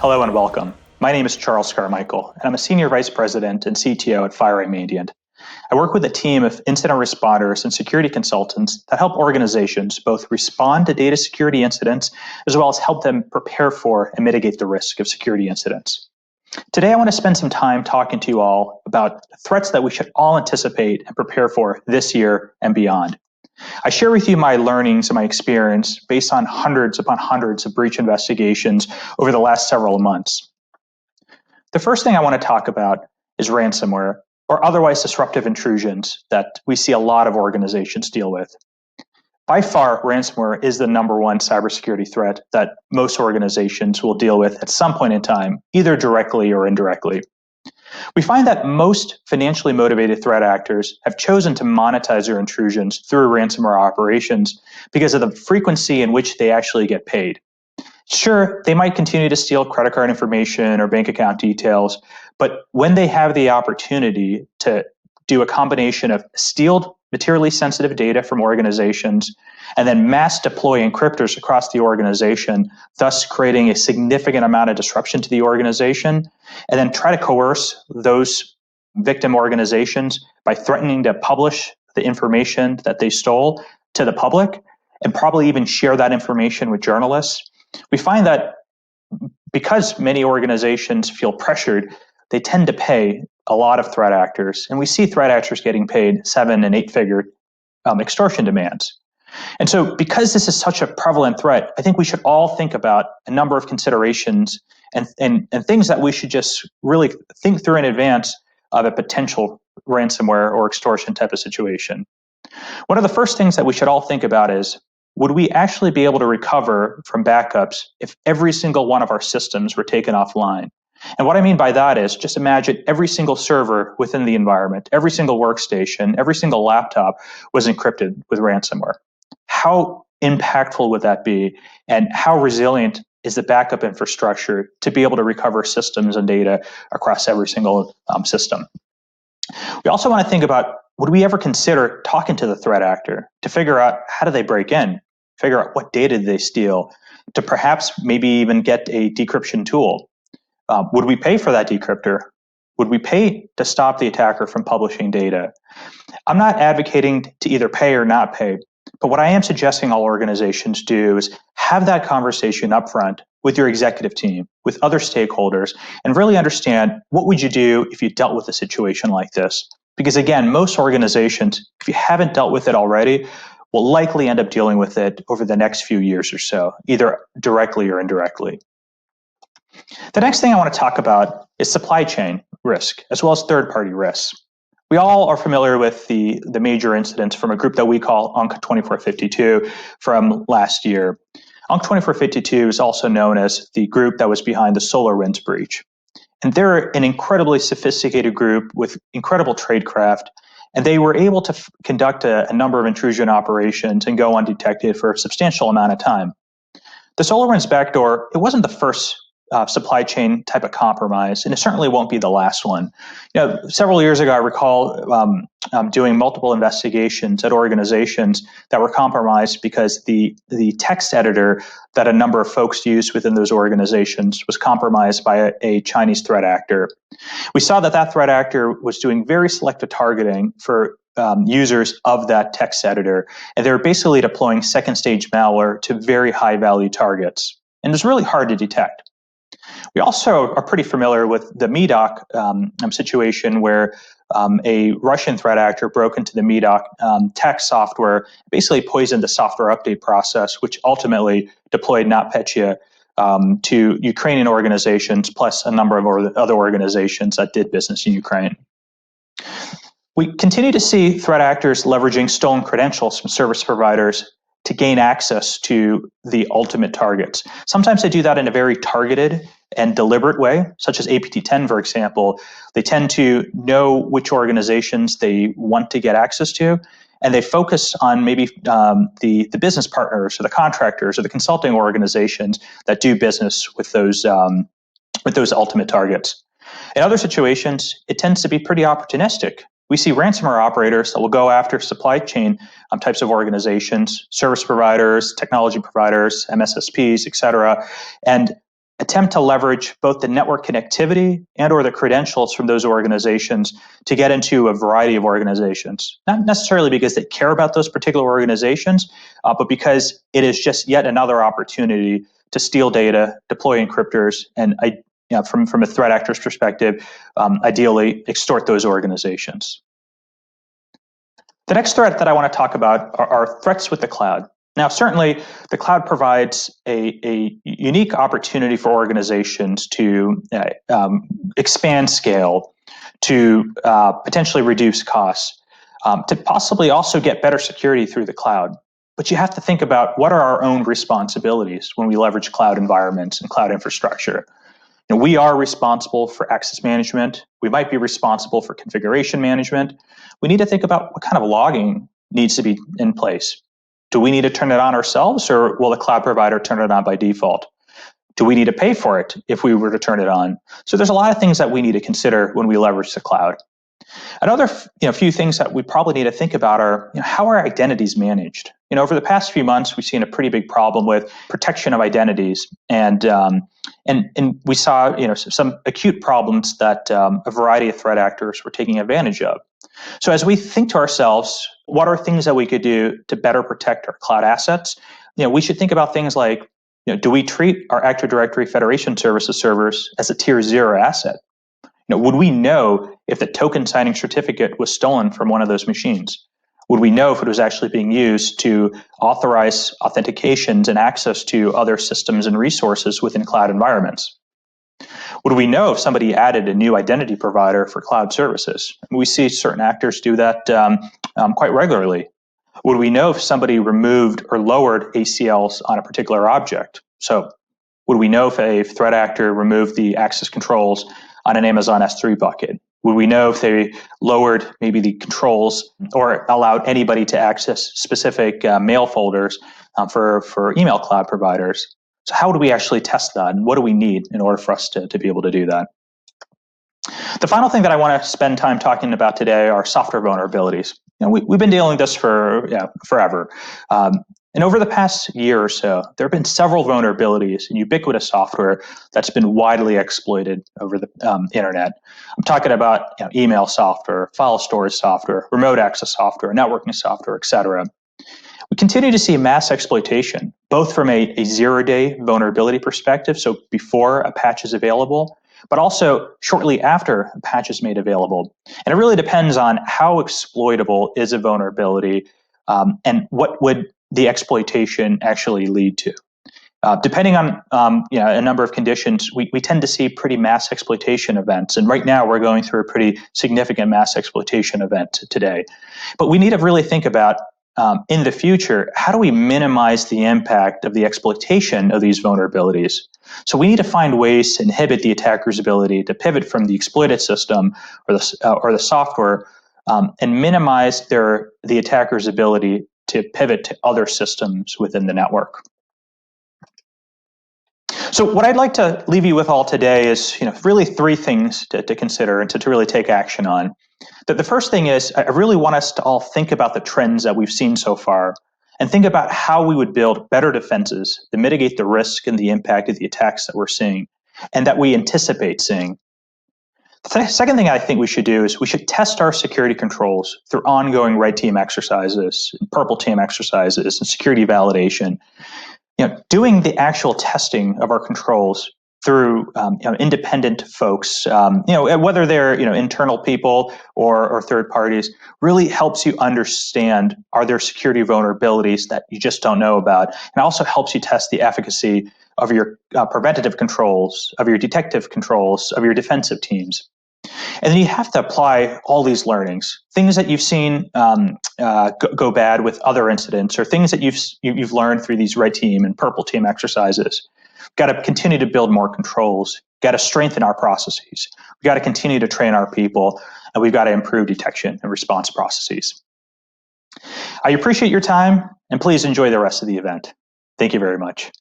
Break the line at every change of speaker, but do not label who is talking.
Hello and welcome. My name is Charles Carmichael, and I'm a Senior Vice President and CTO at FireEye. I work with a team of incident responders and security consultants that help organizations both respond to data security incidents as well as help them prepare for and mitigate the risk of security incidents. Today, I want to spend some time talking to you all about threats that we should all anticipate and prepare for this year and beyond. I share with you my learnings and my experience based on hundreds upon hundreds of breach investigations over the last several months. The first thing I want to talk about is ransomware, or otherwise disruptive intrusions that we see a lot of organizations deal with. By far, ransomware is the number one cybersecurity threat that most organizations will deal with at some point in time, either directly or indirectly. We find that most financially motivated threat actors have chosen to monetize their intrusions through ransomware operations because of the frequency in which they actually get paid. Sure, they might continue to steal credit card information or bank account details, but when they have the opportunity to do a combination of steal materially sensitive data from organizations and then mass deploy encryptors across the organization, thus creating a significant amount of disruption to the organization, and then try to coerce those victim organizations by threatening to publish the information that they stole to the public and probably even share that information with journalists. We find that because many organizations feel pressured, they tend to pay a lot of threat actors, and we see threat actors getting paid 7- and 8-figure extortion demands. And so because this is such a prevalent threat, I think we should all think about a number of considerations and things that we should just really think through in advance of a potential ransomware or extortion type of situation. One of the first things that we should all think about is, would we actually be able to recover from backups if every single one of our systems were taken offline? And what I mean by that is, just imagine every single server within the environment, every single workstation, every single laptop was encrypted with ransomware. How impactful would that be? And how resilient is the backup infrastructure to be able to recover systems and data across every single system? We also want to think about, would we ever consider talking to the threat actor to figure out how do they break in, figure out what data did they steal, to perhaps maybe even get a decryption tool? Would we pay for that decryptor? Would we pay to stop the attacker from publishing data? I'm not advocating to either pay or not pay, but what I am suggesting all organizations do is have that conversation up front with your executive team, with other stakeholders, and really understand what would you do if you dealt with a situation like this. Because again, most organizations, if you haven't dealt with it already, will likely end up dealing with it over the next few years or so, either directly or indirectly. The next thing I want to talk about is supply chain risk, as well as third-party risks. We all are familiar with the major incidents from a group that we call UNC 2452 from last year. UNC 2452 is also known as the group that was behind the SolarWinds breach. And they're an incredibly sophisticated group with incredible tradecraft, and they were able to conduct a number of intrusion operations and go undetected for a substantial amount of time. The SolarWinds backdoor, it wasn't the first supply chain type of compromise, and it certainly won't be the last one. Several years ago, I recall doing multiple investigations at organizations that were compromised because the text editor that a number of folks used within those organizations was compromised by a Chinese threat actor. We saw that threat actor was doing very selective targeting for users of that text editor, and they were basically deploying second stage malware to very high value targets. And it was really hard to detect. We also are pretty familiar with the MEDOC situation where a Russian threat actor broke into the MEDOC tech software, basically poisoned the software update process, which ultimately deployed NotPetya to Ukrainian organizations, plus a number of other organizations that did business in Ukraine. We continue to see threat actors leveraging stolen credentials from service providers to gain access to the ultimate targets. Sometimes they do that in a very targeted and deliberate way, such as APT10, for example. They tend to know which organizations they want to get access to, and they focus on maybe the business partners or the contractors or the consulting organizations that do business with those ultimate targets. In other situations, it tends to be pretty opportunistic. We see ransomware operators that will go after supply chain types of organizations, service providers, technology providers, MSSPs, et cetera, and attempt to leverage both the network connectivity and or the credentials from those organizations to get into a variety of organizations. Not necessarily because they care about those particular organizations, but because it is just yet another opportunity to steal data, deploy encryptors, and from a threat actor's perspective, ideally extort those organizations. The next threat that I want to talk about are threats with the cloud. Now, certainly, the cloud provides a unique opportunity for organizations to expand scale, to potentially reduce costs, to possibly also get better security through the cloud. But you have to think about what are our own responsibilities when we leverage cloud environments and cloud infrastructure. And we are responsible for access management. We might be responsible for configuration management. We need to think about what kind of logging needs to be in place. Do we need to turn it on ourselves, or will the cloud provider turn it on by default? Do we need to pay for it if we were to turn it on? So there's a lot of things that we need to consider when we leverage the cloud. Another few things that we probably need to think about are how are identities managed? Over the past few months, we've seen a pretty big problem with protection of identities, and we saw some acute problems that a variety of threat actors were taking advantage of. So as we think to ourselves, what are things that we could do to better protect our cloud assets? We should think about things like, do we treat our Active Directory Federation Services servers as a tier 0 asset? Would we know if the token signing certificate was stolen from one of those machines? Would we know if it was actually being used to authorize authentications and access to other systems and resources within cloud environments? Would we know if somebody added a new identity provider for cloud services? We see certain actors do that quite regularly. Would we know if somebody removed or lowered ACLs on a particular object? So would we know if a threat actor removed the access controls on an Amazon S3 bucket? Would we know if they lowered maybe the controls or allowed anybody to access specific mail folders for email cloud providers? So how do we actually test that, and what do we need in order for us to be able to do that? The final thing that I want to spend time talking about today are software vulnerabilities. We've been dealing with this for forever. And over the past year or so, there have been several vulnerabilities in ubiquitous software that's been widely exploited over the internet. I'm talking about email software, file storage software, remote access software, networking software, etc. We continue to see mass exploitation, both from a zero-day vulnerability perspective, so before a patch is available, but also shortly after a patch is made available. And it really depends on how exploitable is a vulnerability and what would the exploitation actually lead to. Depending on a number of conditions, we tend to see pretty mass exploitation events. And right now we're going through a pretty significant mass exploitation event today. But we need to really think about in the future, how do we minimize the impact of the exploitation of these vulnerabilities? So we need to find ways to inhibit the attacker's ability to pivot from the exploited system or the software and minimize the attacker's ability to pivot to other systems within the network. So what I'd like to leave you with all today is really three things to consider and to really take action on. The first thing is I really want us to all think about the trends that we've seen so far and think about how we would build better defenses to mitigate the risk and the impact of the attacks that we're seeing and that we anticipate seeing. The second thing I think we should do is we should test our security controls through ongoing red team exercises, purple team exercises, and security validation. Doing the actual testing of our controls through independent folks, whether they're internal people or third parties, really helps you understand, are there security vulnerabilities that you just don't know about, and also helps you test the efficacy of your preventative controls, of your detective controls, of your defensive teams. And then you have to apply all these learnings, things that you've seen go bad with other incidents, or things that you've learned through these red team and purple team exercises. We've got to continue to build more controls. We've got to strengthen our processes. We've got to continue to train our people, and we've got to improve detection and response processes. I appreciate your time, and please enjoy the rest of the event. Thank you very much.